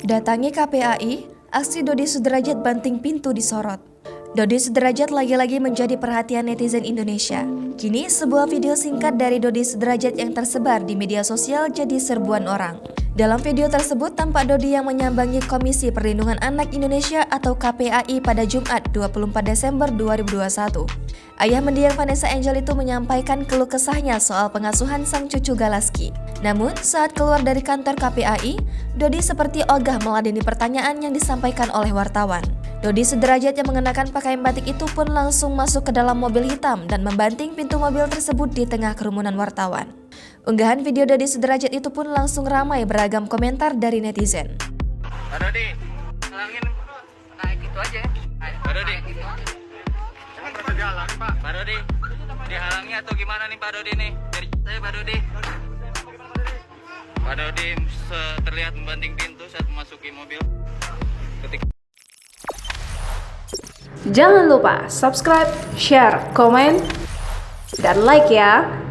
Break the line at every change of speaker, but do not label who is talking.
Datangi KPAI, aksi Dodi Sudrajat banting pintu disorot. Dodi Sudrajat lagi-lagi menjadi perhatian netizen Indonesia. Kini sebuah video singkat dari Dodi Sudrajat yang tersebar di media sosial jadi serbuan orang. Dalam video tersebut tampak Dodi yang menyambangi Komisi Perlindungan Anak Indonesia atau KPAI pada Jumat 24 Desember 2021. Ayah mendiang Vanessa Angel itu menyampaikan keluh kesahnya soal pengasuhan sang cucu Galaski. Namun, saat keluar dari kantor KPAI, Dodi seperti ogah meladeni pertanyaan yang disampaikan oleh wartawan. Dodi Sudrajat yang mengenakan pakaian batik itu pun langsung masuk ke dalam mobil hitam dan membanting pintu mobil tersebut di tengah kerumunan wartawan. Unggahan video Dodi Sudrajat itu pun langsung ramai beragam komentar dari netizen.
Pak Dodi, halangin naik itu aja. Pak Dodi, Pak Dodi, dihalangi atau gimana nih Pak Dodi nih? Dari saya Pak Dodi. Pak Dodi terlihat membanting pintu saat memasuki mobil.
Jangan lupa subscribe, share, komen, dan like ya.